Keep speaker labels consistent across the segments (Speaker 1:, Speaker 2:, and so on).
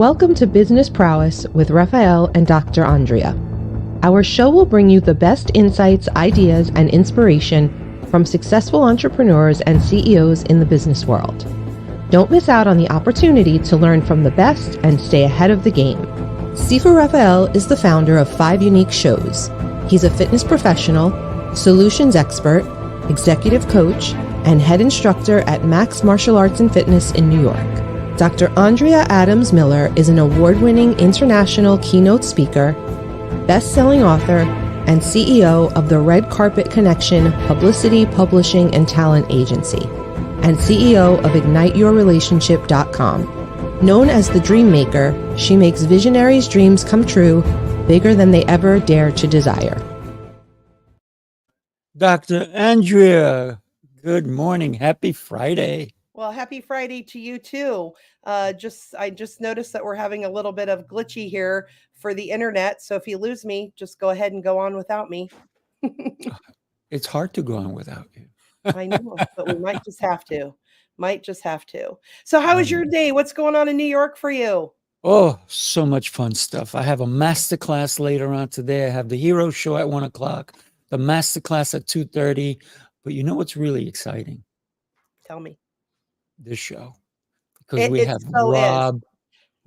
Speaker 1: Welcome to Business Prowess with Rafael and Dr. Andrea. Our show will bring you the best insights, ideas, and inspiration from successful entrepreneurs and CEOs in the business world. Don't miss out on the opportunity to learn from the best and stay ahead of the game. Sifu Rafael is the founder of 5 unique shows. He's a fitness professional, solutions expert, executive coach, and head instructor at Max Martial Arts and Fitness in New York. Dr. Andrea Adams-Miller is an award-winning international keynote speaker, best-selling author, and CEO of the Red Carpet Connection Publicity, Publishing, and Talent Agency, and CEO of IgniteYourRelationship.com. Known as the Dream Maker, she makes visionaries' dreams come true, bigger than they ever dare to desire.
Speaker 2: Dr. Andrea, good morning. Happy Friday.
Speaker 3: Well, happy Friday to you too. I just noticed that we're having a little bit of glitchy here for the internet. So if you lose me, just go ahead and go on without me.
Speaker 2: It's hard to go on without you.
Speaker 3: I know, but we might just have to. So how was your day? What's going on in New York for you?
Speaker 2: Oh, so much fun stuff. I have a masterclass later on today. I have the hero show at 1 o'clock, the masterclass at 2:30. But you know what's really exciting?
Speaker 3: Tell me.
Speaker 2: This show. Because we have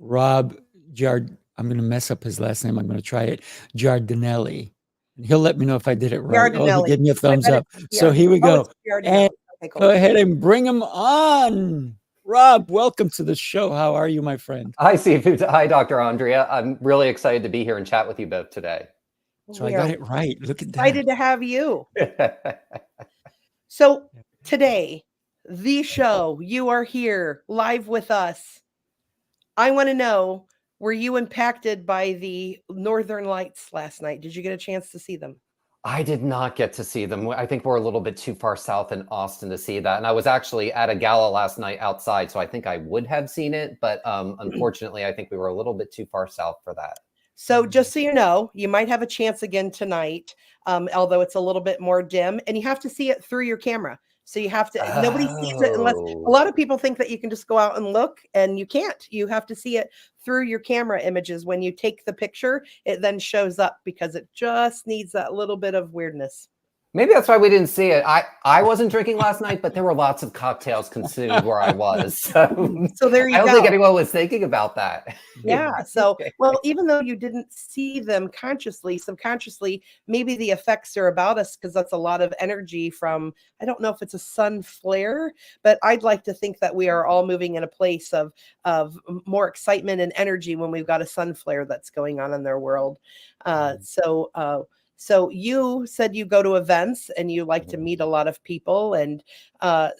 Speaker 2: Rob I'm going to mess up his last name. I'm going to try it. Giardinelli. And he'll let me know if I did it right. Oh, he gave me a thumbs up. So here we go. And go ahead and bring him on. Rob, welcome to the show. How are you, my friend?
Speaker 4: Hi, Sifu. Hi, Dr. Andrea. I'm really excited to be here and chat with you both today.
Speaker 2: So I got it right. Look at that.
Speaker 3: Excited to have you. So today, the show, you are here live with us. I want to know, were you impacted by the Northern Lights last night? Did you get a chance to see them?
Speaker 4: I did not get to see them. I think we're a little bit too far south in Austin to see that. And I was actually at a gala last night outside, so I think I would have seen it. But unfortunately, I think we were a little bit too far south for that.
Speaker 3: So just so you know, you might have a chance again tonight, although it's a little bit more dim. And you have to see it through your camera. So you have to, nobody sees it unless, a lot of people think that you can just go out and look, and you can't. You have to see it through your camera images. When you take the picture, it then shows up because it just needs that little bit of weirdness.
Speaker 4: Maybe that's why we didn't see it. I wasn't drinking last night, but there were lots of cocktails consumed where I was. So
Speaker 3: there you go.
Speaker 4: I don't think anyone was thinking about that.
Speaker 3: Yeah. So, well, even though you didn't see them consciously, subconsciously, maybe the effects are about us, because that's a lot of energy from, I don't know if it's a sun flare, but I'd like to think that we are all moving in a place of more excitement and energy when we've got a sun flare that's going on in their world. So you said you go to events and you like to meet a lot of people. And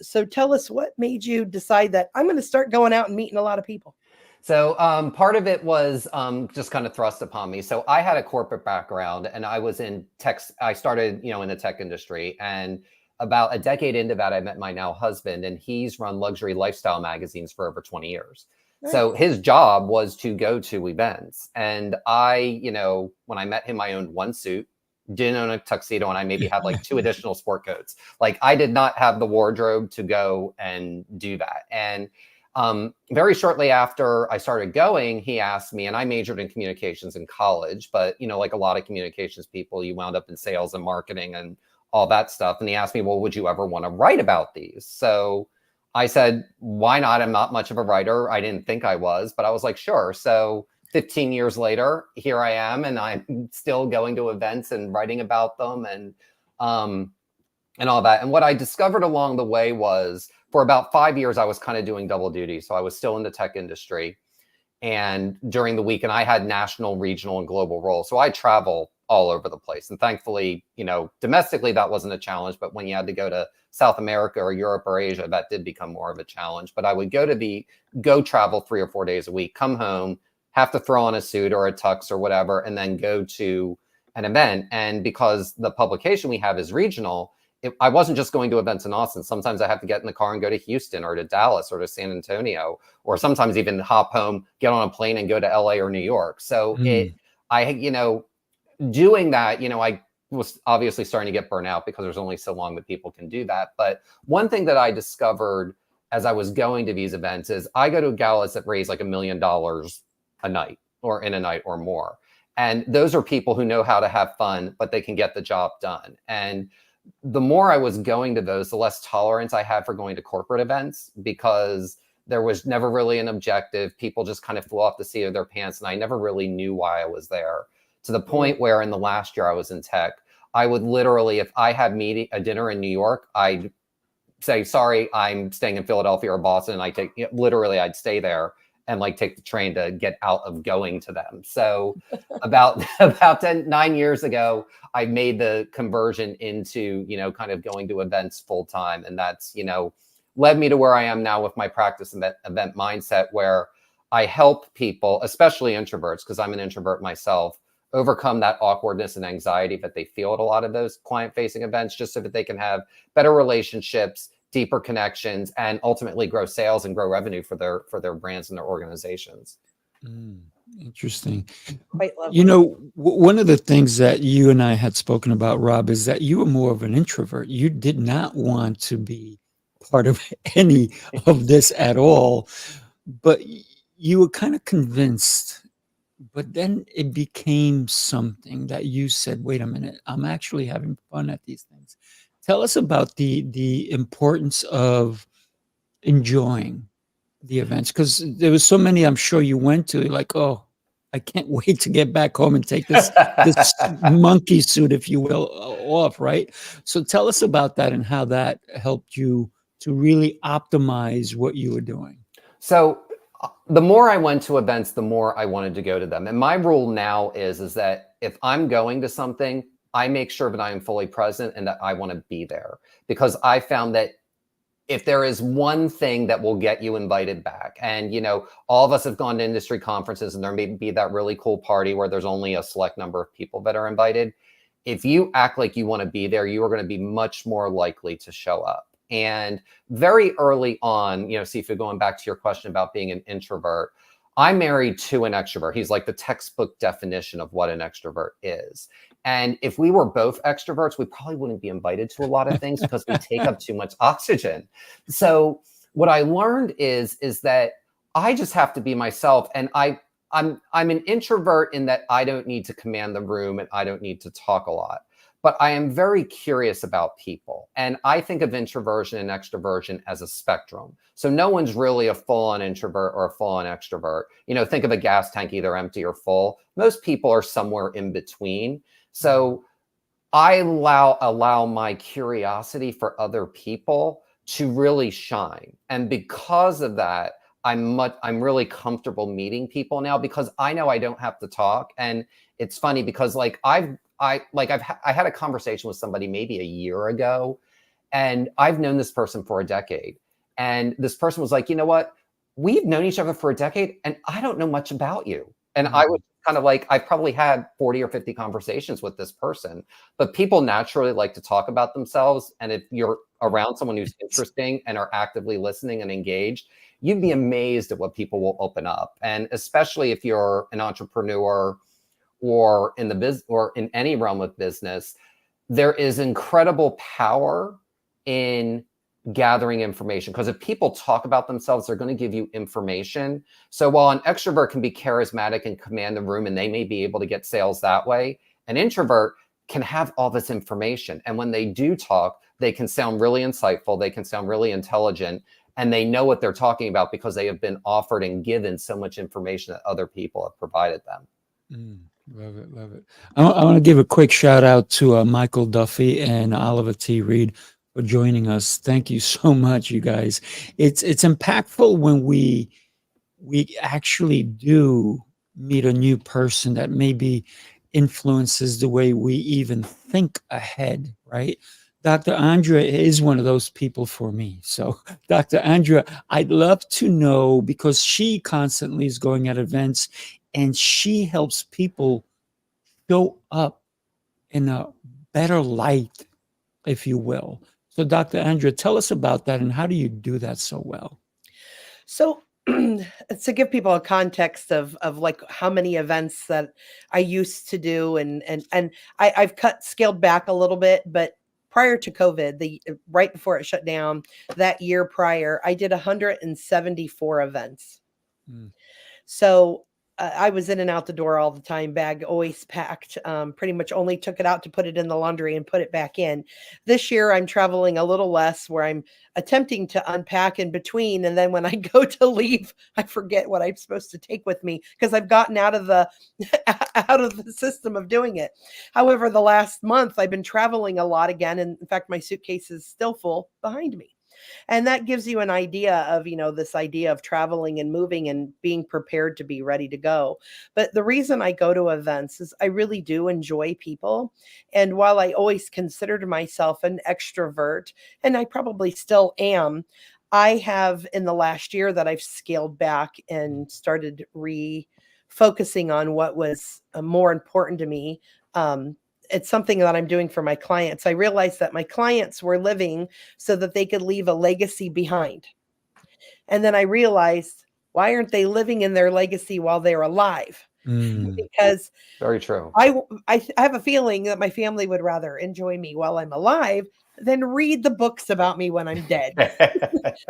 Speaker 3: so tell us, what made you decide that I'm going to start going out and meeting a lot of people?
Speaker 4: So part of it was just kind of thrust upon me. So I had a corporate background, and I was in tech. I started, in the tech industry, and about a decade into that, I met my now husband, and he's run luxury lifestyle magazines for over 20 years. Nice. So his job was to go to events. And I, when I met him, I owned one suit, didn't own a tuxedo, and I maybe had like 2 additional sport coats. Like, I did not have the wardrobe to go and do that. And very shortly after I started going, he asked me, and I majored in communications in college, but like a lot of communications people, you wound up in sales and marketing and all that stuff. And he asked me, well, would you ever want to write about these? So I said, why not? I'm not much of a writer. I didn't think I was, but I was like, sure. So 15 years later, here I am, and I'm still going to events and writing about them and all that. And what I discovered along the way was, for about 5 years, I was kind of doing double duty. So I was still in the tech industry, and during the week, and I had national, regional, and global roles. So I travel all over the place. And thankfully, domestically, that wasn't a challenge. But when you had to go to South America or Europe or Asia, that did become more of a challenge. But I would go travel 3 or 4 days a week, come home, have to throw on a suit or a tux or whatever, and then go to an event. And because the publication we have is regional, I wasn't just going to events in Austin. Sometimes I have to get in the car and go to Houston or to Dallas or to San Antonio, or sometimes even hop home, get on a plane and go to LA or New York. So doing that, I was obviously starting to get burnt out, because there's only so long that people can do that. But one thing that I discovered as I was going to these events is, I go to galas that raise like $1 million a night or in a night or more. And those are people who know how to have fun, but they can get the job done. And the more I was going to those, the less tolerance I had for going to corporate events, because there was never really an objective. People just kind of flew off the seat of their pants, and I never really knew why I was there, to the point where in the last year I was in tech, I would literally, if I had a dinner in New York, I'd say, sorry, I'm staying in Philadelphia or Boston. And literally I'd stay there and like take the train to get out of going to them. So about 9 years ago, I made the conversion into, kind of going to events full time. And that's, led me to where I am now with my practice event mindset, where I help people, especially introverts, because I'm an introvert myself, overcome that awkwardness and anxiety that they feel at a lot of those client-facing events, just so that they can have better relationships, deeper connections, and ultimately grow sales and grow revenue for their brands and their organizations.
Speaker 2: Interesting.
Speaker 3: Quite lovely.
Speaker 2: One of the things that you and I had spoken about, Rob, is that you were more of an introvert. You did not want to be part of any of this at all, but you were kind of convinced. But then it became something that you said, wait a minute, I'm actually having fun at these things. Tell us about the importance of enjoying the events, because there was so many I'm sure you went to, like, oh, I can't wait to get back home and take this monkey suit, if you will, off, right? So tell us about that and how that helped you to really optimize what you were doing.
Speaker 4: So the more I went to events, the more I wanted to go to them. And my rule now is that if I'm going to something, I make sure that I am fully present and that I want to be there, because I found that if there is one thing that will get you invited back, and all of us have gone to industry conferences, and there may be that really cool party where there's only a select number of people that are invited. If you act like you want to be there, you are going to be much more likely to show up. And very early on, Sifu, going back to your question about being an introvert, I'm married to an extrovert. He's like the textbook definition of what an extrovert is. And if we were both extroverts, we probably wouldn't be invited to a lot of things because we take up too much oxygen. So what I learned is that I just have to be myself. And I'm an introvert in that I don't need to command the room and I don't need to talk a lot. But I am very curious about people. And I think of introversion and extroversion as a spectrum. So no one's really a full-on introvert or a full-on extrovert. Think of a gas tank, either empty or full. Most people are somewhere in between. So I allow my curiosity for other people to really shine. And because of that, I'm really comfortable meeting people now, because I know I don't have to talk. And it's funny because I had a conversation with somebody maybe a year ago, and I've known this person for a decade. And this person was like, you know what? We've known each other for a decade and I don't know much about you. And I was kind of like, I probably had 40 or 50 conversations with this person, but people naturally like to talk about themselves. And if you're around someone who's interesting and are actively listening and engaged, you'd be amazed at what people will open up. And especially if you're an entrepreneur or in the business or in any realm of business, there is incredible power in gathering information, because if people talk about themselves, they're going to give you information. So while an extrovert can be charismatic and command the room, and they may be able to get sales that way, an introvert can have all this information. And when they do talk, they can sound really insightful. They can sound really intelligent, and they know what they're talking about because they have been offered and given so much information that other people have provided them.
Speaker 2: Love it. Love it. I want to give a quick shout out to Michael Duffy and Oliver T. Reed for joining us. Thank you so much, you guys. It's impactful when we actually do meet a new person that maybe influences the way we even think ahead, right? Dr. Andrea is one of those people for me. So Dr. Andrea, I'd love to know, because she constantly is going at events and she helps people show up in a better light, if you will. So Dr. Andrea, tell us about that, and how do you do that so well?
Speaker 3: So to give people a context of like how many events that I used to do, and I've scaled back a little bit, but prior to COVID, right before it shut down, that year prior, I did 174 events. So I was in and out the door all the time, bag always packed, pretty much only took it out to put it in the laundry and put it back in. This year, I'm traveling a little less, where I'm attempting to unpack in between. And then when I go to leave, I forget what I'm supposed to take with me because I've gotten out of the system of doing it. However, the last month I've been traveling a lot again. And in fact, my suitcase is still full behind me. And that gives you an idea of, this idea of traveling and moving and being prepared to be ready to go. But the reason I go to events is I really do enjoy people. And while I always considered myself an extrovert, and I probably still am, I have in the last year that I've scaled back and started refocusing on what was more important to me. It's something that I'm doing for my clients. I realized that my clients were living so that they could leave a legacy behind. And then I realized, why aren't they living in their legacy while they're alive? Because
Speaker 4: very true.
Speaker 3: I have a feeling that my family would rather enjoy me while I'm alive than read the books about me when I'm dead.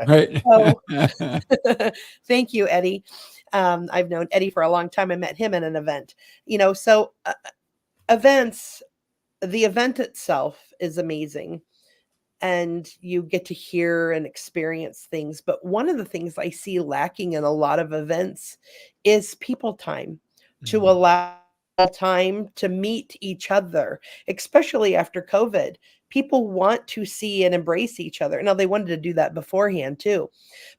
Speaker 2: Right.
Speaker 3: So, thank you, Eddie. I've known Eddie for a long time. I met him at an event, so events, the event itself is amazing and you get to hear and experience things. But one of the things I see lacking in a lot of events is people time, to allow time to meet each other, especially after COVID. People want to see and embrace each other. Now, they wanted to do that beforehand too.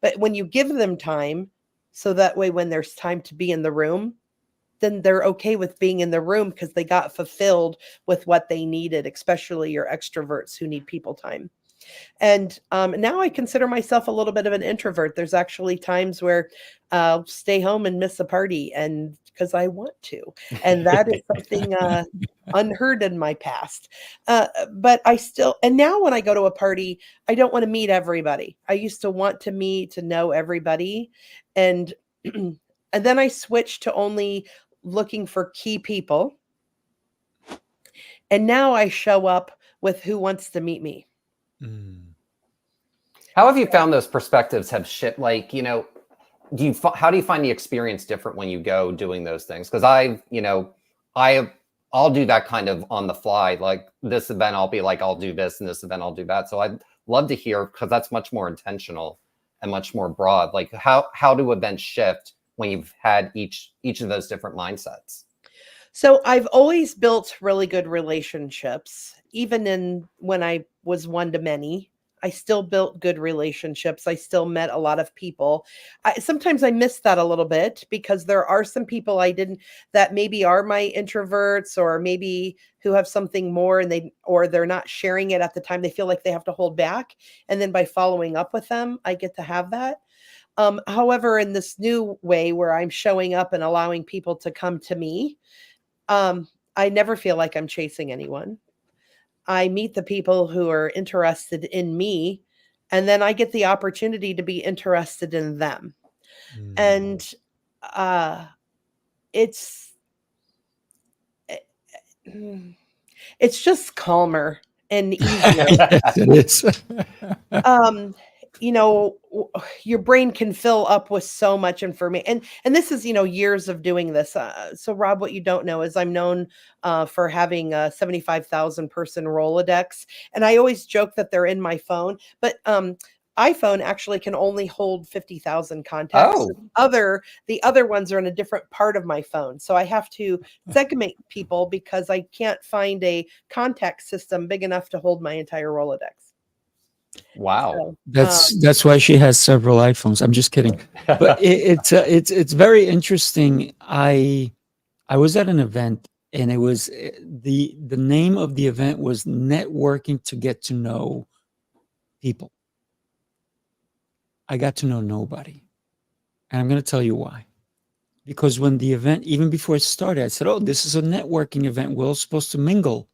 Speaker 3: But when you give them time, so that way when there's time to be in the room, then they're okay with being in the room because they got fulfilled with what they needed, especially your extroverts who need people time. And now I consider myself a little bit of an introvert. There's actually times where I'll stay home and miss a party, and because I want to. And that is something unheard in my past. But I still, and now when I go to a party, I don't want to meet everybody. I used to want to meet, to know everybody. And and then I switched to only looking for key people. And now I show up with who wants to meet me.
Speaker 4: How have you found those perspectives have shifted? Like, how do you find the experience different when you go doing those things? Because I'll do that kind of on the fly. Like this event, I'll be like, I'll do this, and this event, I'll do that. So I'd love to hear, because that's much more intentional and much more broad. Like how do events shift when you've had each of those different mindsets?
Speaker 3: So I've always built really good relationships, even when I was one to many. I still built good relationships. I still met a lot of people. Sometimes I miss that a little bit because there are some people that maybe are my introverts, or maybe who have something more and they're not sharing it at the time. They feel like they have to hold back. And then by following up with them, I get to have that. However, in this new way where I'm showing up and allowing people to come to me, I never feel like I'm chasing anyone. I meet the people who are interested in me, and then I get the opportunity to be interested in them. And it's just calmer and easier.
Speaker 2: It is.
Speaker 3: Your brain can fill up with so much information. And this is, years of doing this. So Rob, what you don't know is I'm known for having a 75,000 person Rolodex. And I always joke that they're in my phone, but iPhone actually can only hold 50,000 contacts.
Speaker 4: Oh.
Speaker 3: The other ones are in a different part of my phone. So I have to segment people because I can't find a contact system big enough to hold my entire Rolodex.
Speaker 4: Wow.
Speaker 3: So,
Speaker 2: That's why she has several iPhones. I'm just kidding. But it's very interesting. I was at an event, and it was the name of the event was Networking to Get to Know People. I got to know nobody. And I'm going to tell you why. Because when the event, even before it started, I said, oh, this is a networking event. We're all supposed to mingle.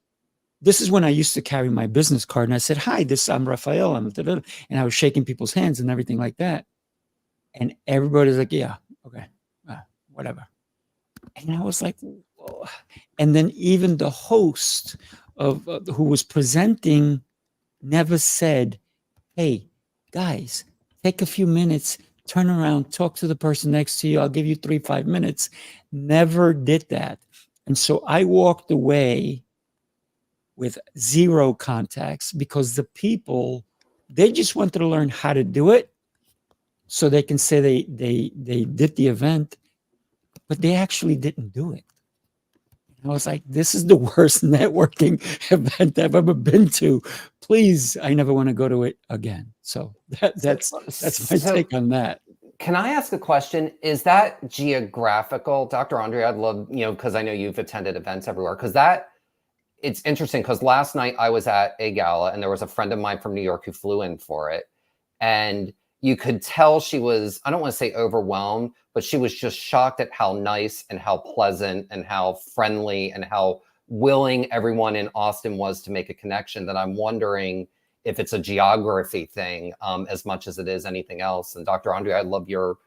Speaker 2: This is when I used to carry my business card, and I said, hi, I'm Rafael. And I was shaking people's hands and everything like that. And everybody's like, yeah, okay, whatever. And I was like, whoa. And then even the host of who was presenting never said, hey, guys, take a few minutes turn around, talk to the person next to you. I'll give you 5 minutes. Never did that. And so I walked away with 0 contacts because the people, they just wanted to learn how to do it so they can say they did the event, but they actually didn't do it. I was like, this is the worst networking event I've ever been to. Please, I never want to go to it again. So that's my take on that.
Speaker 4: Can I ask a question? Is that geographical? Dr. Andrea, I'd love, because I know you've attended events everywhere, because it's interesting, because last night I was at a gala and there was a friend of mine from New York who flew in for it. And you could tell she was, I don't want to say overwhelmed, but she was just shocked at how nice and how pleasant and how friendly and how willing everyone in Austin was to make a connection, that I'm wondering if it's a geography thing as much as it is anything else. And Dr. Andrea, I'd love your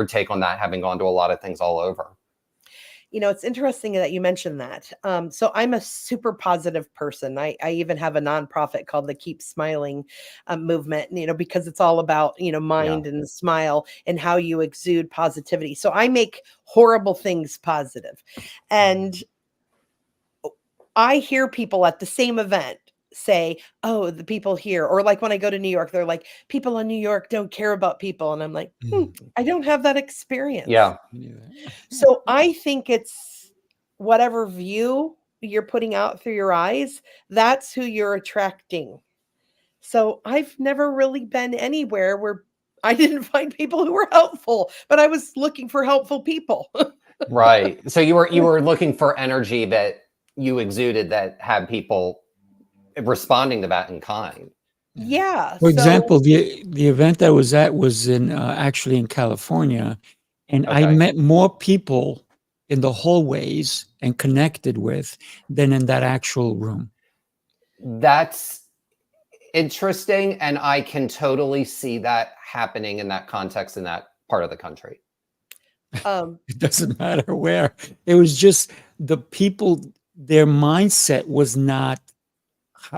Speaker 4: take on that, having gone to a lot of things all over.
Speaker 3: It's interesting that you mentioned that. So I'm a super positive person. I even have a nonprofit called the Keep Smiling movement, because it's all about, mind and smile and how you exude positivity. So I make horrible things positive. And I hear people at the same event say, oh, the people here, or like when I go to New York, they're like, people in New York don't care about people. And I'm like, I don't have that experience.
Speaker 4: Yeah.
Speaker 3: So I think it's whatever view you're putting out through your eyes, that's who you're attracting. So I've never really been anywhere where I didn't find people who were helpful, but I was looking for helpful people.
Speaker 4: Right. So you were looking for energy that you exuded that had people responding to that in kind.
Speaker 3: Yeah.
Speaker 2: For example, the event I was at was in actually in California, and I met more people in the hallways and connected with than in that actual room.
Speaker 4: That's interesting, and I can totally see that happening in that context in that part of the country.
Speaker 2: It doesn't matter where. It was just the people, their mindset was not,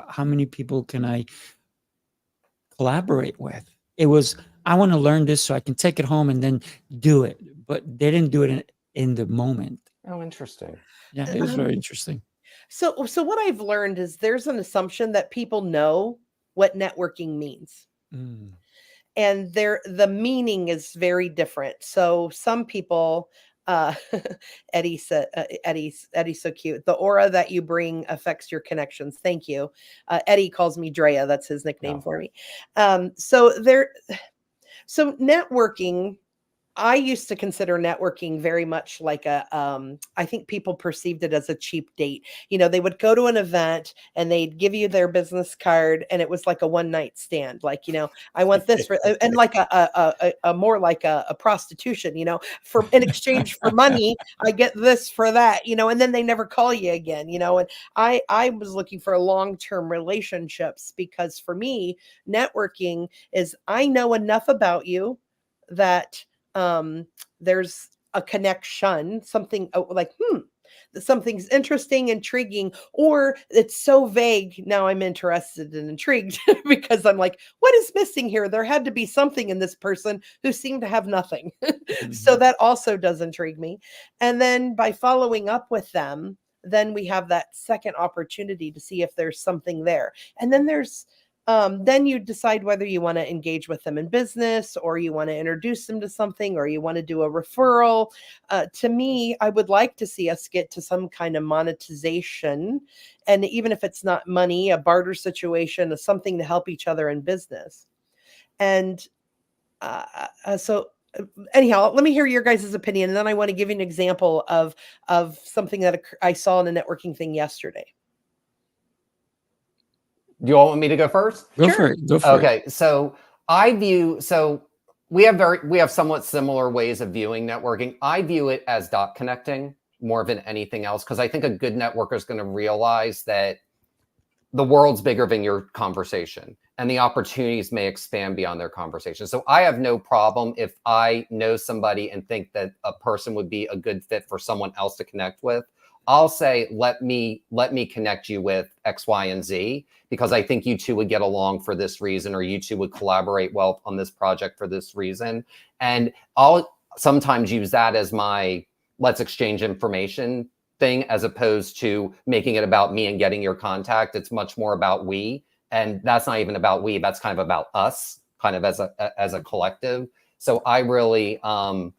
Speaker 2: how many people can I collaborate with? It was, I want to learn this so I can take it home and then do it. But they didn't do it in the moment.
Speaker 4: Oh, interesting.
Speaker 2: Yeah, it was very interesting.
Speaker 3: So what I've learned is there's an assumption that people know what networking means. And the meaning is very different. So some people, Eddie's so cute. The aura that you bring affects your connections. Thank you. Eddie calls me Drea. That's his nickname for me. So networking, I used to consider networking very much like I think people perceived it as a cheap date. They would go to an event and they'd give you their business card and it was like a one night stand. Like, I want this for, and like a more like a prostitution, for in exchange for money, I get this for that, and then they never call you again, and I was looking for long-term relationships, because for me, networking is, I know enough about you that there's a connection, something like, something's interesting, intriguing, or it's so vague. Now I'm interested and intrigued because I'm like, what is missing here? There had to be something in this person who seemed to have nothing. So that also does intrigue me. And then by following up with them, then we have that second opportunity to see if there's something there. And then then you decide whether you want to engage with them in business, or you want to introduce them to something, or you want to do a referral. To me, I would like to see us get to some kind of monetization. And even if it's not money, a barter situation is something to help each other in business. And so anyhow, let me hear your guys' opinion. And then I want to give you an example of something that I saw in a networking thing yesterday.
Speaker 4: Do you all want me to go first?
Speaker 2: Go for it.
Speaker 4: Okay. So we have somewhat similar ways of viewing networking. I view it as dot connecting more than anything else, because I think a good networker is going to realize that the world's bigger than your conversation and the opportunities may expand beyond their conversation. So I have no problem if I know somebody and think that a person would be a good fit for someone else to connect with. I'll say, let me connect you with X, Y, and Z, because I think you two would get along for this reason, or you two would collaborate well on this project for this reason. And I'll sometimes use that as my let's exchange information thing, as opposed to making it about me and getting your contact. It's much more about we. And that's not even about we, that's kind of about us, kind of as a collective. So I really love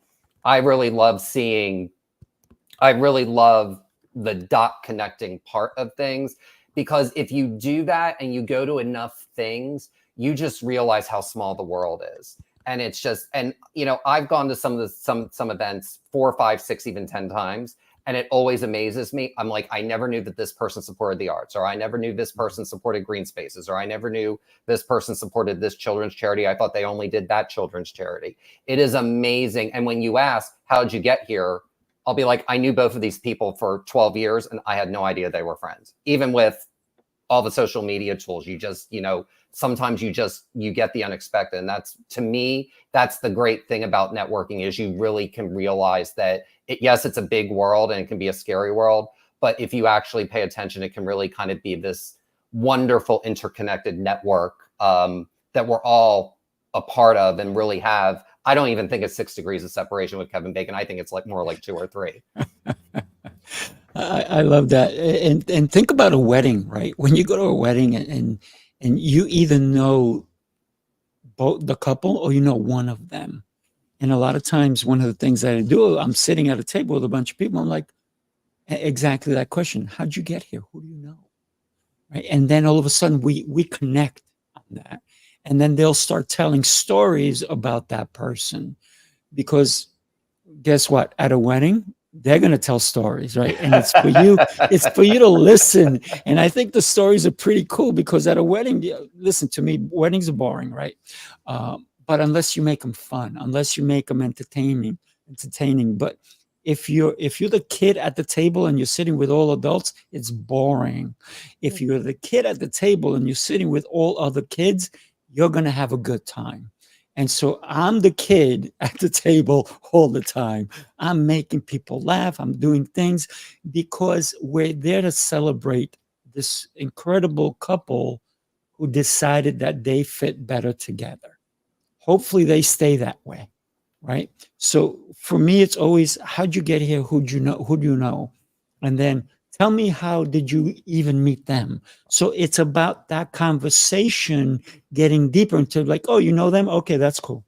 Speaker 4: the dot connecting part of things, because if you do that and you go to enough things, you just realize how small the world is. And it's just, and I've gone to some events 4, 5, 6, even 10 times. And it always amazes me. I'm like, I never knew that this person supported the arts, or I never knew this person supported green spaces, or I never knew this person supported this children's charity. I thought they only did that children's charity. It is amazing. And when you ask, how did you get here? I'll be like, I knew both of these people for 12 years and I had no idea they were friends. Even with all the social media tools, you just, sometimes you get the unexpected. And that's, to me, that's the great thing about networking, is you really can realize that yes, it's a big world and it can be a scary world, but if you actually pay attention, it can really kind of be this wonderful interconnected network that we're all a part of, and really have. I don't even think it's 6 degrees of separation with Kevin Bacon. I think it's like more like 2 or 3.
Speaker 2: I love that. And think about a wedding, right? When you go to a wedding and you either know both the couple or you know one of them. And a lot of times, one of the things that I do, I'm sitting at a table with a bunch of people. I'm like, exactly that question. How'd you get here? Who do you know? Right? And then all of a sudden we connect on that. And then they'll start telling stories about that person, because guess what? At a wedding, they're going to tell stories, right? And it's for you to listen. And I think the stories are pretty cool, because at a wedding, listen to me, weddings are boring, right? But unless you make them fun, unless you make them entertaining. But if you're the kid at the table and you're sitting with all adults, it's boring. If you're the kid at the table and you're sitting with all other kids, you're going to have a good time. And so I'm the kid at the table all the time. I'm making people laugh. I'm doing things because we're there to celebrate this incredible couple who decided that they fit better together. Hopefully they stay that way, right? So for me, it's always, how'd you get here? Who do you know? And then tell me, how did you even meet them? So it's about that conversation getting deeper into like, oh, you know them? Okay, that's cool.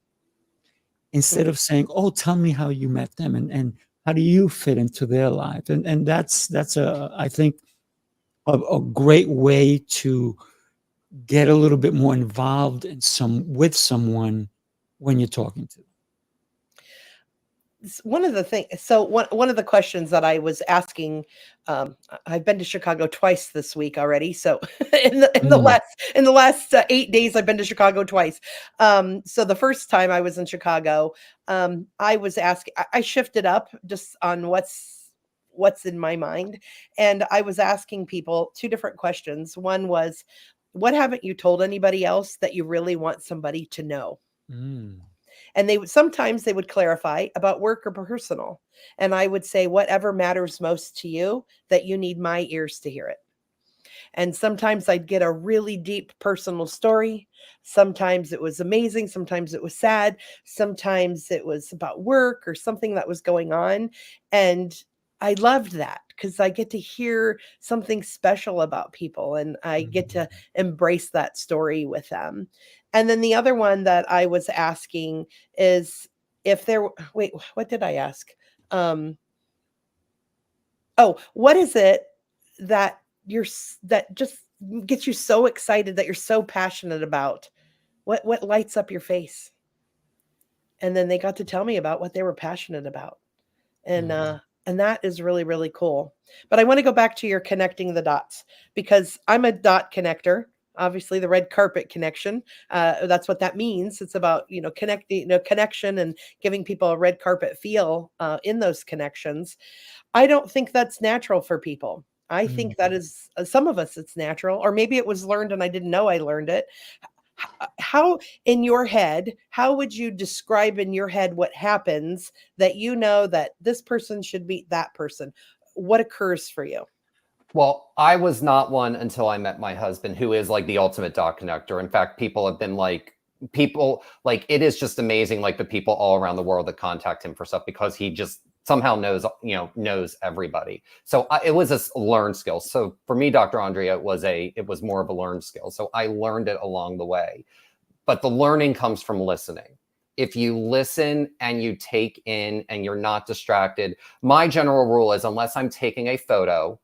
Speaker 2: Instead of saying, oh, tell me how you met them and how do you fit into their life? And that's I think a great way to get a little bit more involved with someone when you're talking to them.
Speaker 3: One of the things, so one of the questions that I was asking, I've been to Chicago twice this week already. So in the last 8 days, I've been to Chicago twice. So the first time I was in Chicago, I was asking, I shifted up just on what's in my mind. And I was asking people 2 different questions. One was, what haven't you told anybody else that you really want somebody to know? And sometimes they would clarify about work or personal. And I would say, whatever matters most to you, that you need my ears to hear it. And sometimes I'd get a really deep personal story. Sometimes it was amazing. Sometimes it was sad. Sometimes it was about work or something that was going on. And I loved that, because I get to hear something special about people and I get to embrace that story with them. And then the other one that I was asking is what did I ask? What is it that just gets you so excited, that you're so passionate about? What lights up your face? And then they got to tell me about what they were passionate about. And that is really, really cool. But I want to go back to your connecting the dots, because I'm a dot connector. Obviously, the red carpet connection. That's what that means. It's about, connection and giving people a red carpet feel in those connections. I don't think that's natural for people. I think that is, some of us, it's natural, or maybe it was learned and I didn't know I learned it. How in your head, how would you describe in your head what happens that you know that this person should meet that person? what occurs for you?
Speaker 4: Well, I was not one until I met my husband, who is like the ultimate dot connector. In fact, people have been like, it is just amazing, like the people all around the world that contact him for stuff, because he just somehow knows everybody. So it was a learned skill. So for me, Dr. Andrea, it was more of a learned skill. So I learned it along the way, but the learning comes from listening. If you listen and you take in and you're not distracted, my general rule is, unless I'm taking a photo,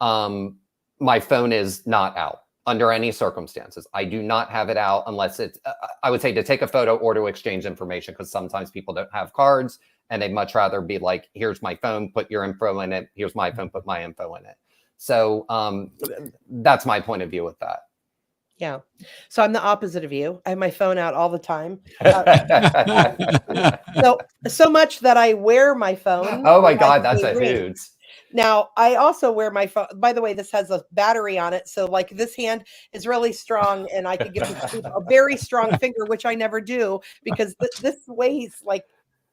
Speaker 4: my phone is not out under any circumstances. I do not have it out unless it's, I would say, to take a photo or to exchange information, because sometimes people don't have cards and they'd much rather be like, here's my phone, put your info in it. Here's my phone, put my info in it. So that's my point of view with that.
Speaker 3: Yeah. So I'm the opposite of you. I have my phone out all the time. So much that I wear my phone.
Speaker 4: Oh my God, that's a huge.
Speaker 3: Now, I also wear my phone. By the way, this has a battery on it. So like this hand is really strong, and I could give a very strong finger, which I never do, because this weighs like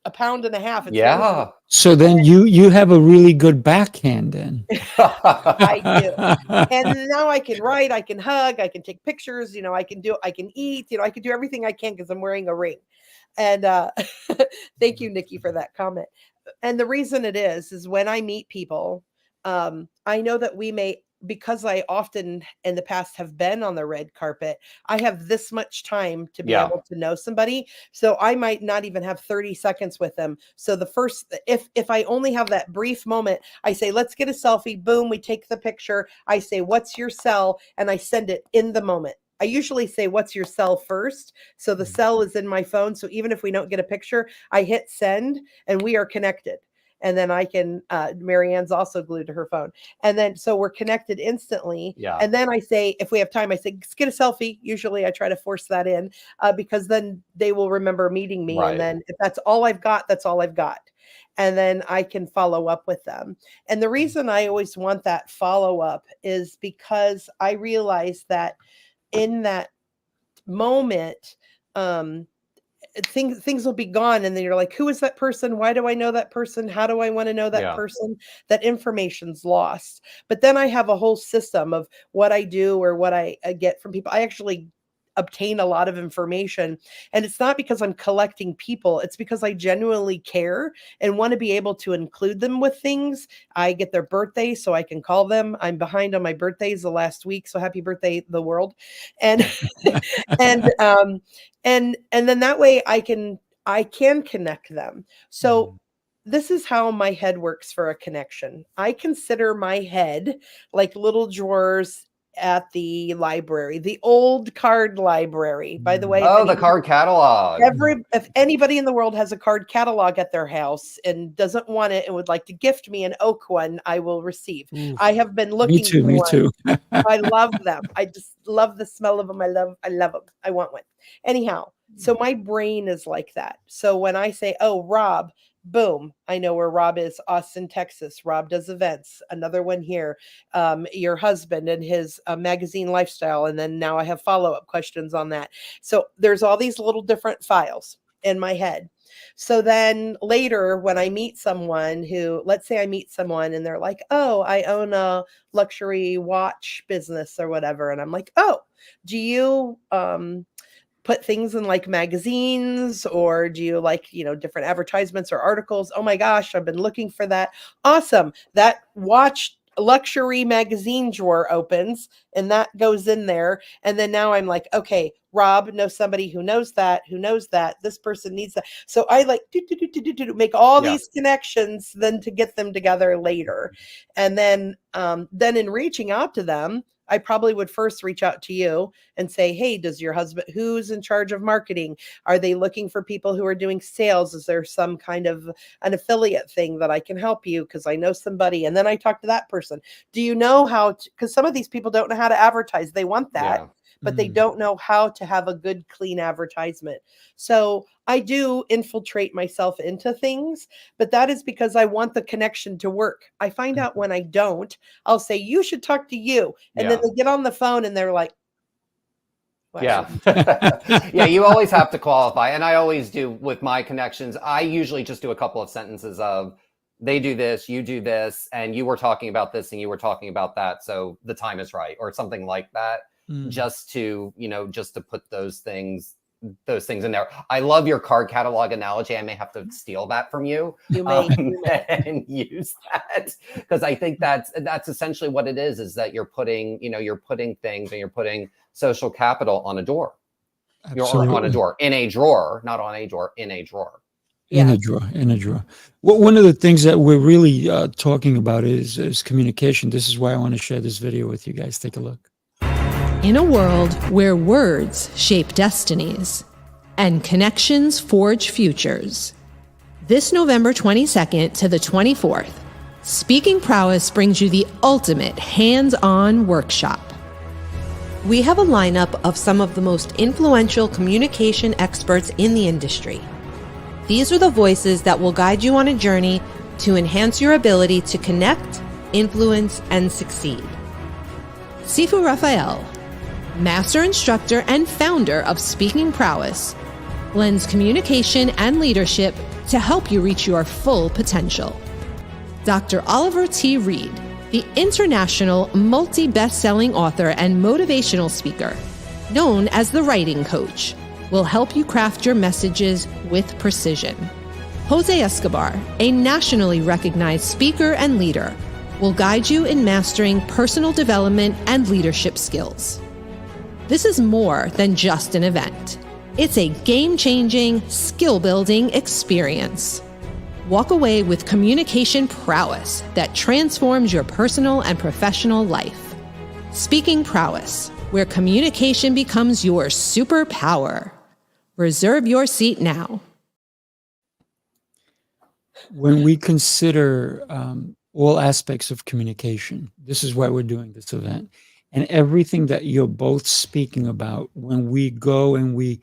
Speaker 3: a pound and a half. It's
Speaker 4: yeah.
Speaker 2: So then you have a really good backhand then.
Speaker 3: I do. And now I can write, I can hug, I can take pictures, I can eat, I can do everything I can because I'm wearing a ring. And thank you, Nikki, for that comment. And the reason it is when I meet people, I know that because I often in the past have been on the red carpet, I have this much time to be able to know somebody. So I might not even have 30 seconds with them. So if I only have that brief moment, I say, let's get a selfie. Boom, we take the picture. I say, what's your cell? And I send it in the moment. I usually say, what's your cell first? So the cell is in my phone. So even if we don't get a picture, I hit send and we are connected. And then I can, Marianne's also glued to her phone. And then, so we're connected instantly.
Speaker 4: Yeah.
Speaker 3: And then I say, if we have time, I say, let's get a selfie. Usually I try to force that in because then they will remember meeting me. Right. And then if that's all I've got, that's all I've got. And then I can follow up with them. And the reason I always want that follow up is because I realize that in that moment, things will be gone, and then you're like, who is that person? Why do I know that person? How do I want to know that person? That information's lost. But then I have a whole system of what I do or what I get from people. I actually obtain a lot of information, and it's not because I'm collecting people. It's because I genuinely care and want to be able to include them with things. I get their birthday so I can call them. I'm behind on my birthdays the last week, so happy birthday, the world. And and then that way I can connect them. So this is how my head works for a connection. I consider my head like little drawers at the library, the old card library. By the way,
Speaker 4: the card catalog.
Speaker 3: If anybody in the world has a card catalog at their house and doesn't want it and would like to gift me an oak one, I will receive. I have been looking for one. Me too. I love them. I just love the smell of them. I love them. I want one. Anyhow, so my brain is like that. So when I say, oh, Rob, boom, I know where Rob is. Austin, Texas. Rob does events. Another one here. Your husband and his magazine lifestyle. And then now I have follow-up questions on that. So there's all these little different files in my head. So then later when I meet someone let's say I meet someone and they're like, oh, I own a luxury watch business or whatever. And I'm like, oh, do you put things in like magazines, or do you like, different advertisements or articles? Oh my gosh, I've been looking for that. Awesome. That watch luxury magazine drawer opens and that goes in there. And then now I'm like, okay, Rob knows somebody who knows that, this person needs that. So I like make all these connections then to get them together later. And then in reaching out to them, I probably would first reach out to you and say, hey, does your husband, who's in charge of marketing? Are they looking for people who are doing sales? Is there some kind of an affiliate thing that I can help you? Because I know somebody. And then I talk to that person. Do you know how to, because some of these people don't know how to advertise. They want that, but they don't know how to have a good, clean advertisement. So I do infiltrate myself into things, but that is because I want the connection to work. I find out when I don't, I'll say, you should talk to you. And then they get on the phone and they're like, wow.
Speaker 4: Yeah, you always have to qualify. And I always do with my connections. I usually just do a couple of sentences of, they do this, you do this, and you were talking about this and you were talking about that, so the time is right, or something like that. Just to, just to put those things in there. I love your card catalog analogy. I may have to steal that from you.
Speaker 3: You may.
Speaker 4: And use that, because I think that's essentially what it is that you're putting things, and you're putting social capital on a door. You're on a door, in a drawer, not on a drawer, in a drawer.
Speaker 2: In a drawer. Well, one of the things that we're really talking about is communication. This is why I want to share this video with you guys. Take a look.
Speaker 1: In a world where words shape destinies and connections forge futures, this November 22nd to the 24th, Speaking Prowess brings you the ultimate hands-on workshop. We have a lineup of some of the most influential communication experts in the industry. These are the voices that will guide you on a journey to enhance your ability to connect, influence, and succeed. Sifu Rafael, master instructor and founder of Speaking Prowess, blends communication and leadership to help you reach your full potential. Dr. Oliver T. Reed, the international multi-best-selling author and motivational speaker, known as the Writing Coach, will help you craft your messages with precision. Jose Escobar, a nationally recognized speaker and leader, will guide you in mastering personal development and leadership skills. This is more than just an event. It's a game-changing, skill-building experience. Walk away with communication prowess that transforms your personal and professional life. Speaking Prowess, where communication becomes your superpower. Reserve your seat now.
Speaker 2: When we consider all aspects of communication, this is why we're doing this event. And everything that you're both speaking about, when we go and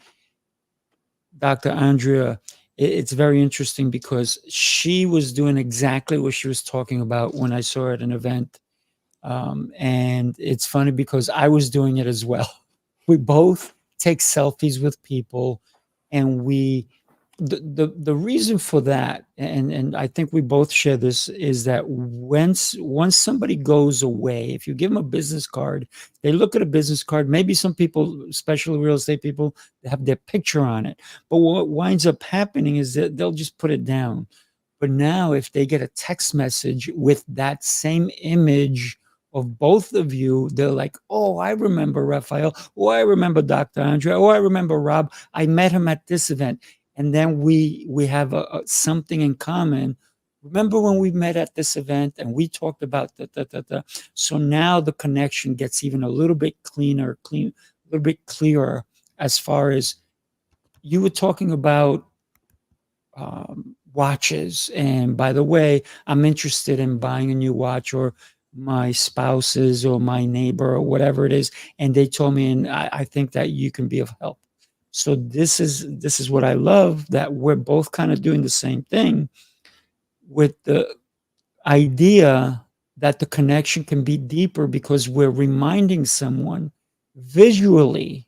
Speaker 2: Dr. Andrea, it's very interesting because she was doing exactly what she was talking about when I saw her at an event. And it's funny because I was doing it as well. We both take selfies with people, and the reason for that, and I think we both share this, is that once somebody goes away, if you give them a business card, they look at a business card. Maybe some people, especially real estate people, they have their picture on it. But what winds up happening is that they'll just put it down. But now if they get a text message with that same image of both of you, they're like, oh, I remember Rafael. Oh, I remember Dr. Andrea. Oh, I remember Rob. I met him at this event. And then we have something in common. Remember when we met at this event and we talked about that. So now the connection gets even a little bit a little bit clearer, as far as you were talking about watches. And by the way, I'm interested in buying a new watch, or my spouse's or my neighbor or whatever it is. And they told me, and I think that you can be of help. So this is what I love, that we're both kind of doing the same thing, with the idea that the connection can be deeper because we're reminding someone visually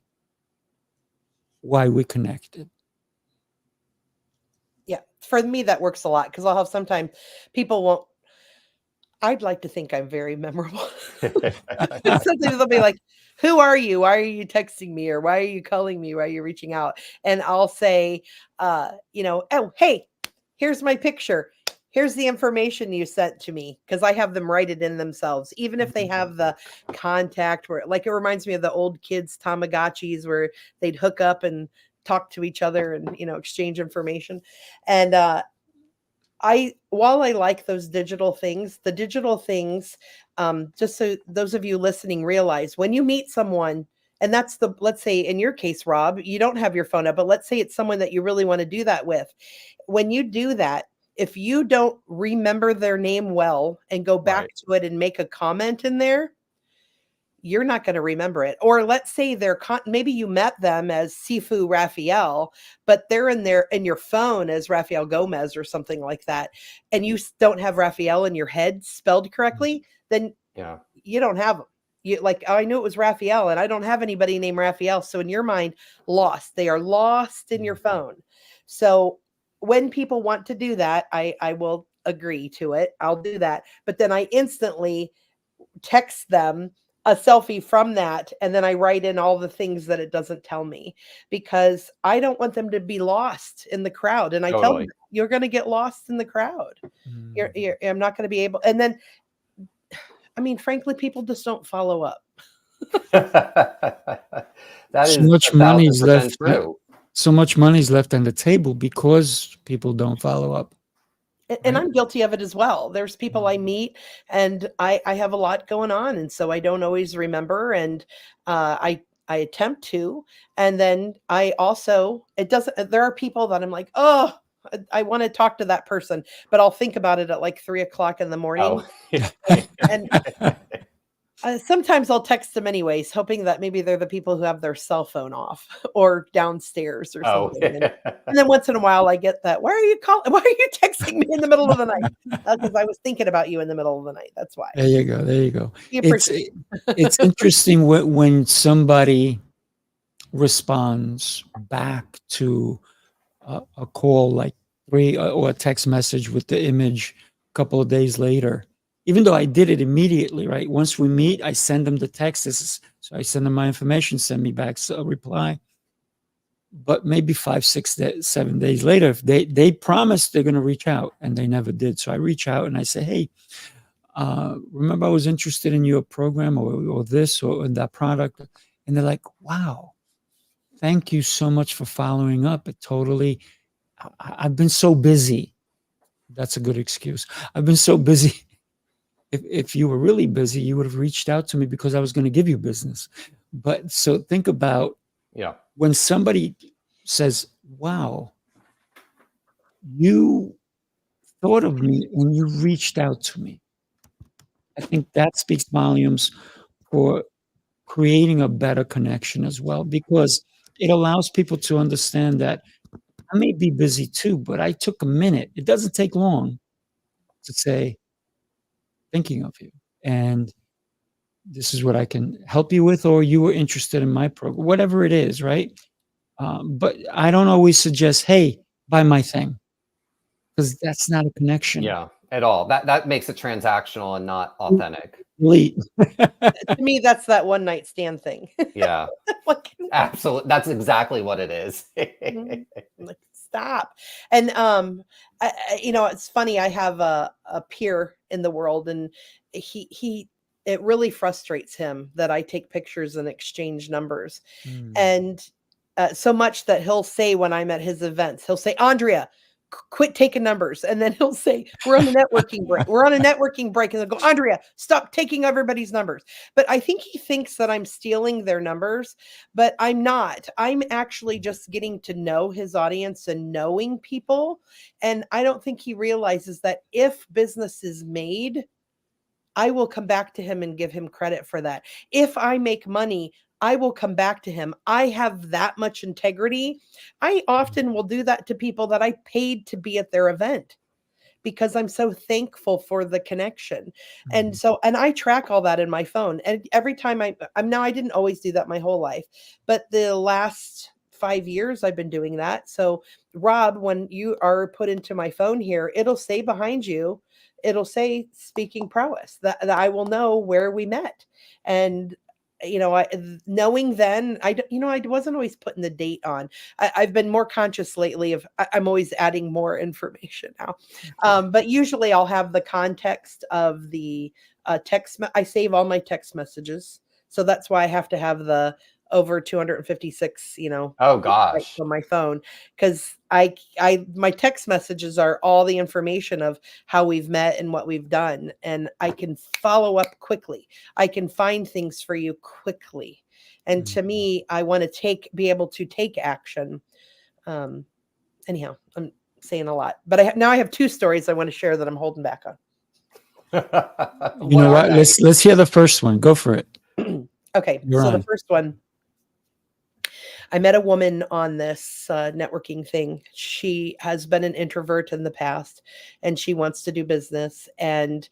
Speaker 2: why we connected.
Speaker 3: Yeah, for me, that works a lot, because I'll have sometimes people won't. I'd like to think I'm very memorable. Sometimes they'll be like, who are you? Why are you texting me? Or why are you calling me? Why are you reaching out? And I'll say, oh, hey, here's my picture. Here's the information you sent to me, because I have them write it in themselves, even if they have the contact where, like, it reminds me of the old kids Tamagotchis, where they'd hook up and talk to each other and, exchange information. And while I like those digital things, just so those of you listening realize, when you meet someone, and let's say in your case, Rob, you don't have your phone up, but let's say it's someone that you really want to do that with. When you do that, if you don't remember their name well and go back to it and make a comment in there, you're not going to remember it. Or let's say maybe you met them as Sifu Rafael, but they're in your phone as Rafael Gomez or something like that, and you don't have Rafael in your head spelled correctly, then you don't have them. I knew it was Rafael, and I don't have anybody named Rafael. So in your mind, lost. They are lost in your phone. So when people want to do that, I will agree to it, I'll do that. But then I instantly text them a selfie from that. And then I write in all the things that it doesn't tell me, because I don't want them to be lost in the crowd. And I tell them, you're going to get lost in the crowd. I'm not going to be able. And then, I mean, frankly, people just don't follow up.
Speaker 4: That is
Speaker 2: so much money's left.
Speaker 4: True.
Speaker 2: So much money's left on the table because people don't follow up.
Speaker 3: And I'm guilty of it as well. There's people I meet and I have a lot going on. And so I don't always remember. And I attempt to. And then I also, there are people that I'm like, oh, I want to talk to that person, but I'll think about it at like 3 o'clock in the morning. And sometimes I'll text them anyways, hoping that maybe they're the people who have their cell phone off or downstairs or something. And then once in a while I get that, why are you texting me in the middle of the night? Because I was thinking about you in the middle of the night. That's why.
Speaker 2: There you go. It's interesting when somebody responds back to a call like or a text message with the image a couple of days later. Even though I did it immediately, right? Once we meet, I send them the text. So I send them my information, send me back a reply. But maybe 5, 6, 7 days later, if they promised they're going to reach out and they never did. So I reach out and I say, hey, remember I was interested in your program or this or that product. And they're like, wow, thank you so much for following up. I've been so busy. That's a good excuse. I've been so busy. If you were really busy, you would have reached out to me because I was going to give you business. But so think about when somebody says, wow, you thought of me and you reached out to me. I think that speaks volumes for creating a better connection as well, because it allows people to understand that I may be busy too, but I took a minute. It doesn't take long to say, thinking of you, and this is what I can help you with, or you were interested in my program, whatever it is, right? But I don't always suggest, hey, buy my thing, because that's not a connection.
Speaker 4: Yeah, at all. That makes it transactional and not authentic.
Speaker 3: To me, that's that one night stand thing.
Speaker 4: Yeah, absolutely. That's exactly what it is.
Speaker 3: Like, stop. And it's funny. I have a peer in the world, and it really frustrates him that I take pictures and exchange numbers, and so much that he'll say when I'm at his events, he'll say, Andrea, quit taking numbers. And then he'll say, we're on a networking break. We're on a networking break. And they'll go, Andrea, stop taking everybody's numbers. But I think he thinks that I'm stealing their numbers, but I'm not. I'm actually just getting to know his audience and knowing people. And I don't think he realizes that if business is made, I will come back to him and give him credit for that. If I make money, I will come back to him. I have that much integrity. I often will do that to people that I paid to be at their event because I'm so thankful for the connection. And I track all that in my phone. And every time I didn't always do that my whole life, but the last 5 years I've been doing that. So Rob, when you are put into my phone here, it'll say behind you, it'll say Speaking Prowess, that I will know where we met. And knowing then, I wasn't always putting the date on. I've been more conscious lately of, I'm always adding more information now. But usually I'll have the context of the text. I save all my text messages. So that's why I have to have the over 256,
Speaker 4: oh gosh,
Speaker 3: on my phone, because my text messages are all the information of how we've met and what we've done, and I can follow up quickly. I can find things for you quickly, and to me, I want to be able to take action. Anyhow, I'm saying a lot, but now I have 2 stories I want to share that I'm holding back on.
Speaker 2: You know what? Let's hear the first one. Go for it.
Speaker 3: Okay, the first one. I met a woman on this networking thing. She has been an introvert in the past, and she wants to do business. And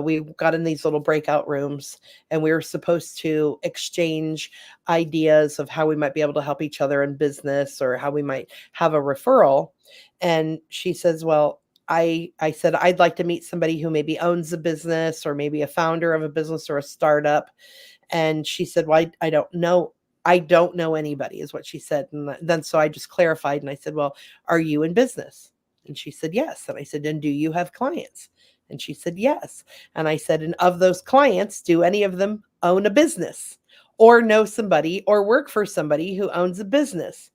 Speaker 3: we got in these little breakout rooms, and we were supposed to exchange ideas of how we might be able to help each other in business or how we might have a referral. And she says, well, I said, I'd like to meet somebody who maybe owns a business or maybe a founder of a business or a startup. And she said, well, I don't know. I don't know anybody, is what she said. And then so I just clarified and I said, well, are you in business? And she said, yes. And I said, and do you have clients? And she said, yes. And I said, and of those clients, do any of them own a business or know somebody or work for somebody who owns a business?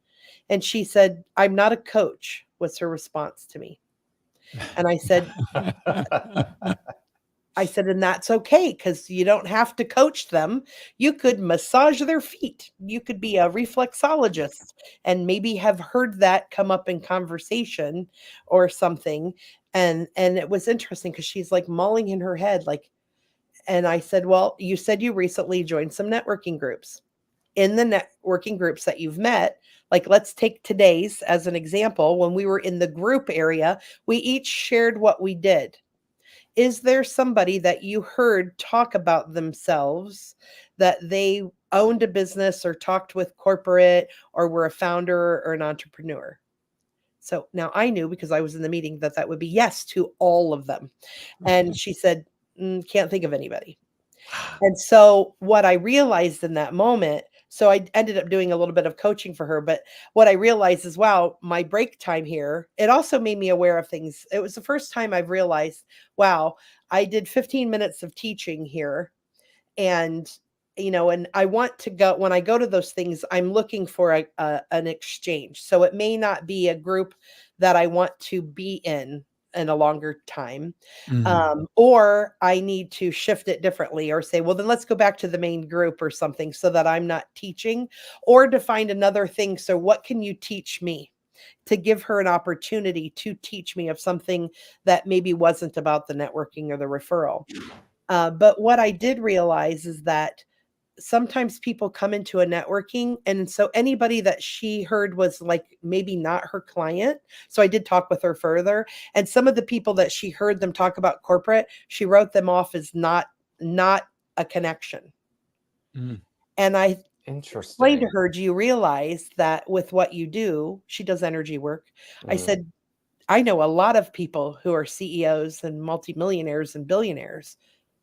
Speaker 3: And she said, I'm not a coach, was her response to me. And I said, and that's okay, because you don't have to coach them. You could massage their feet. You could be a reflexologist and maybe have heard that come up in conversation or something. And it was interesting because she's like mulling in her head, like, and I said, well, you said you recently joined some networking groups. In the networking groups that you've met, like let's take today's as an example. When we were in the group area, we each shared what we did. Is there somebody that you heard talk about themselves that they owned a business or talked with corporate or were a founder or an entrepreneur? So now I knew, because I was in the meeting, that would be yes to all of them. And she said, can't think of anybody. And so what I realized in that moment, so I ended up doing a little bit of coaching for her, but what I realized is, wow, my break time here, it also made me aware of things. It was the first time I've realized, wow, I did 15 minutes of teaching here. And, and I want to go, when I go to those things, I'm looking for an exchange. So it may not be a group that I want to be in a longer time. Or I need to shift it differently or say, well, then let's go back to the main group or something so that I'm not teaching, or to find another thing. So what can you teach me? To give her an opportunity to teach me of something that maybe wasn't about the networking or the referral. But what I did realize is that sometimes people come into a networking, and so anybody that she heard was like maybe not her client. So I did talk with her further, and some of the people that she heard them talk about corporate, she wrote them off as not a connection. And I explained to her, do you realize that with what you do, she does energy work. I said, I know a lot of people who are CEOs and multimillionaires and billionaires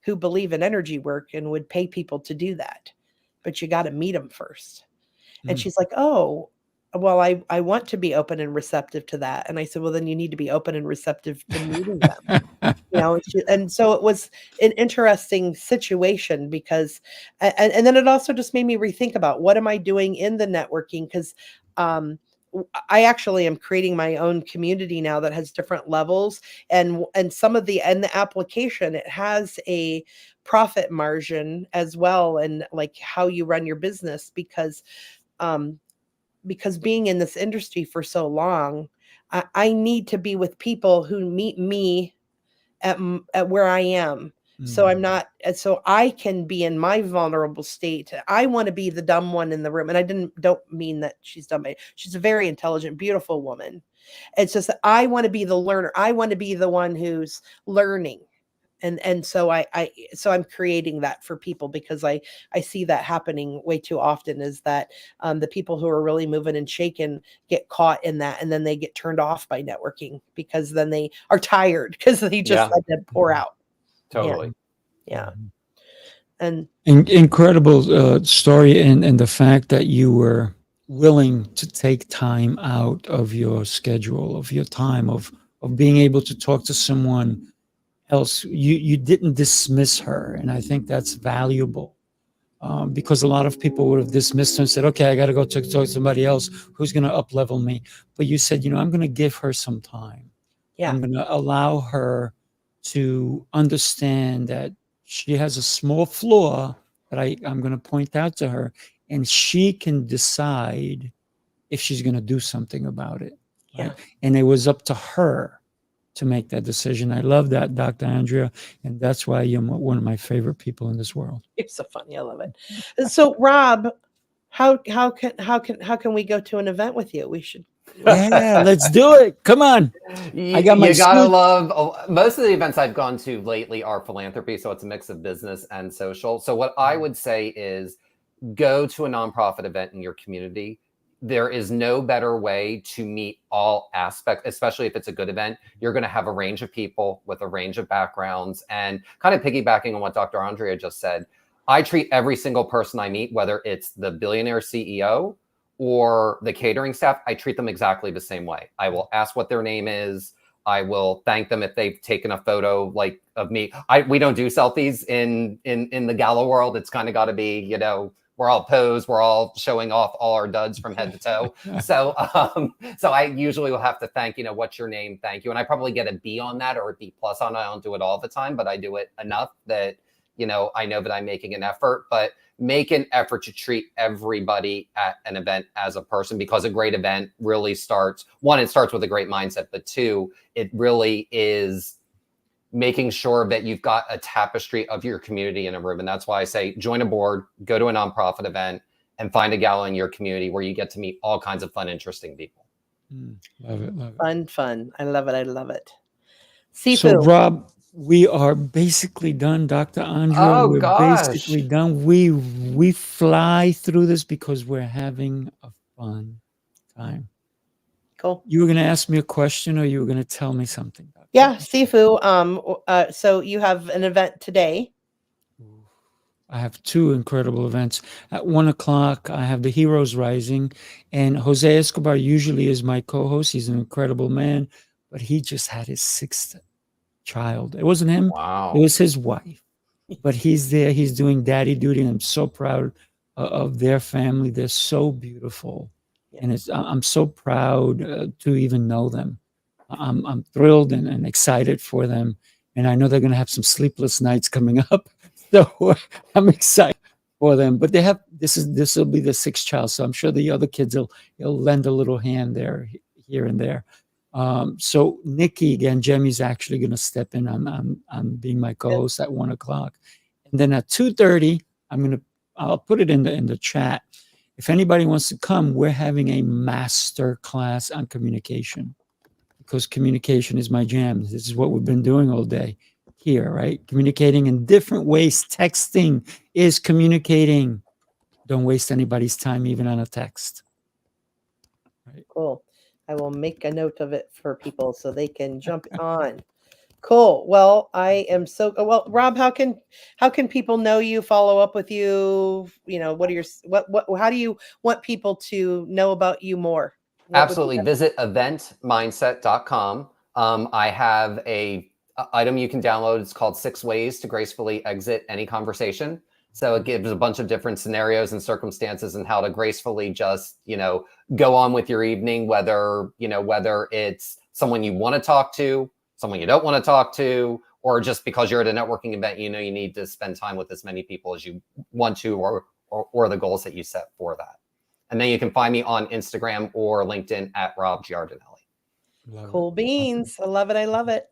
Speaker 3: who believe in energy work and would pay people to do that, but you got to meet them first. And she's like, oh, well, I want to be open and receptive to that. And I said, well, then you need to be open and receptive to meeting them. And so it was an interesting situation because, and then it also just made me rethink about what am I doing in the networking? Because I actually am creating my own community now that has different levels, and some of the application, it has a profit margin as well, and like how you run your business, because being in this industry for so long, I need to be with people who meet me at where I am. So I'm not, so I can be in my vulnerable state. I want to be the dumb one in the room. And I don't mean that she's dumb. She's a very intelligent, beautiful woman. It's just that I want to be the learner. I want to be the one who's learning. And so I'm creating that for people, because I see that happening way too often, is that the people who are really moving and shaking get caught in that, and then they get turned off by networking because then they are tired because they just let them pour out.
Speaker 4: Totally.
Speaker 3: Yeah. And
Speaker 2: incredible story, and the fact that you were willing to take time out of your schedule, of your time, of being able to talk to someone else. You didn't dismiss her, and I think that's valuable, because a lot of people would have dismissed her and said, okay, I got to go talk to somebody else who's going to up level me. But you said, I'm going to give her some time. I'm going to allow her to understand that she has a small flaw that I'm going to point out to her, and she can decide if she's going to do something about it. Right? And it was up to her to make that decision. I love that, Dr. Andrea, and that's why you're one of my favorite people in this world.
Speaker 3: You're so funny. I love it. So, Rob, how can we go to an event with you? We should.
Speaker 2: Yeah, let's do it. Come on.
Speaker 4: You gotta love, most of the events I've gone to lately are philanthropy. So it's a mix of business and social. So what I would say is go to a nonprofit event in your community. there is no better way to meet all aspects, especially if it's a good event. You're going to have a range of people with a range of backgrounds, and kind of piggybacking on what Dr. Andrea just said, I treat every single person I meet, whether it's the billionaire CEO or the catering staff, I treat them exactly the same way. I will ask what their name is. I will thank them if they've taken a photo like of me. We don't do selfies in the gala world. It's kind of got to be, you know, we're all posed, we're all showing off all our duds from head to toe. So I usually will have to thank, you know, what's your name? Thank you. And I probably get a B on that or a B+ on it. I don't do it all the time, but I do it enough that, you know, I know that I'm making an effort. But make an effort to treat everybody at an event as a person, because a great event really starts, one, it starts with a great mindset, but two, it really is making sure that you've got a tapestry of your community in a room. And that's why I say join a board, go to a nonprofit event, and find a gala in your community where you get to meet all kinds of fun, interesting people.
Speaker 2: Love it.
Speaker 3: Fun. I love it. I love it. Sifu.
Speaker 2: So Rob, we are basically done, Dr. Andrea. We're basically done. We fly through this because we're having a fun time.
Speaker 3: Cool.
Speaker 2: You were going to ask me a question, or you were going to tell me something?
Speaker 3: Yeah, Sifu. So you have an event today.
Speaker 2: I have two incredible events. At 1 o'clock, I have the Heroes Rising, and Jose Escobar usually is my co-host. He's an incredible man, but he just had his 6th child. It wasn't him.
Speaker 4: Wow.
Speaker 2: It was his wife. But he's there. He's doing daddy duty, and I'm so proud of their family. They're so beautiful, and I'm so proud to even know them. I'm thrilled and excited for them, and I know they're going to have some sleepless nights coming up. So I'm excited for them. But they have this will be the 6th child, so I'm sure the other kids will lend a little hand there, here and there. So Nikki, again, Jemmy's actually going to step in on being my co-host at 1 o'clock, and then at 2:30, I'll put it in the chat. If anybody wants to come, we're having a master class on communication, because communication is my jam. This is what we've been doing all day here, right? Communicating in different ways. Texting is communicating. Don't waste anybody's time, even on a text. Right?
Speaker 3: Cool. I will make a note of it for people so they can jump on. Cool. Well, I am so well, Rob. How can people know you, follow up with you? You know, how do you want people to know about you more?
Speaker 4: Absolutely. Visit eventmindset.com. I have a item you can download. It's called 6 Ways to Gracefully Exit Any Conversation. So it gives a bunch of different scenarios and circumstances and how to gracefully just, you know, go on with your evening, whether it's someone you want to talk to, someone you don't want to talk to, or just because you're at a networking event, you know, you need to spend time with as many people as you want to, or the goals that you set for that. And then you can find me on Instagram or LinkedIn at Rob Giardinelli.
Speaker 3: Cool beans. I love it. I love it.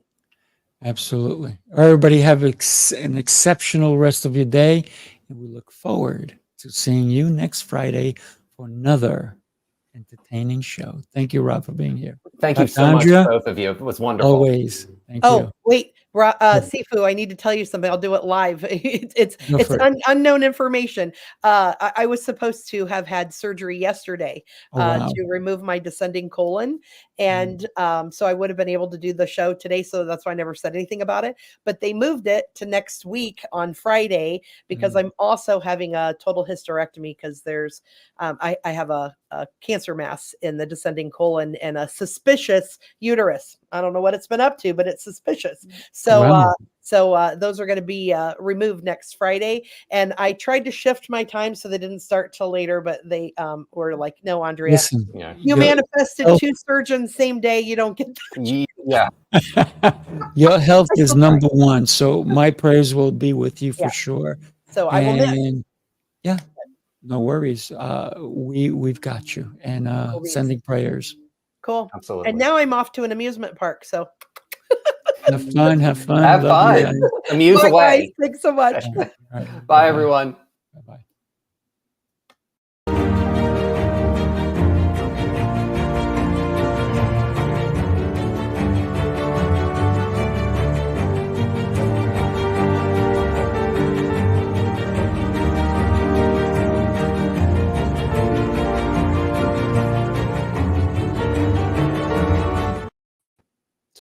Speaker 2: Absolutely. Everybody have an exceptional rest of your day. And we look forward to seeing you next Friday for another entertaining show. Thank you, Rob, for being here.
Speaker 4: Thank you so much, both of you. It was wonderful.
Speaker 2: Always. Thank you.
Speaker 3: Wait. Sifu, I need to tell you something. I'll do it live. It's unknown information. I was supposed to have had surgery yesterday to remove my descending colon. And so I would have been able to do the show today. So that's why I never said anything about it. But they moved it to next week on Friday because I'm also having a total hysterectomy because there's I have a cancer mass in the descending colon and a suspicious uterus. I don't know what it's been up to, but it's suspicious. So those are going to be removed next Friday. And I tried to shift my time so they didn't start till later, but they were like, no, Andrea,
Speaker 2: listen,
Speaker 3: you manifested 2 surgeons same day. You don't get that.
Speaker 4: Yeah.
Speaker 2: Your health is number one. So my prayers will be with you for sure.
Speaker 3: So I will miss.
Speaker 2: Yeah, no worries. We've got you, and sending prayers.
Speaker 3: Cool.
Speaker 4: Absolutely.
Speaker 3: And now I'm off to an amusement park. So
Speaker 2: have fun.
Speaker 4: Have fun. Amuse away.
Speaker 3: Guys, thanks so much.
Speaker 2: Right.
Speaker 4: Bye, everyone.
Speaker 2: Bye-bye.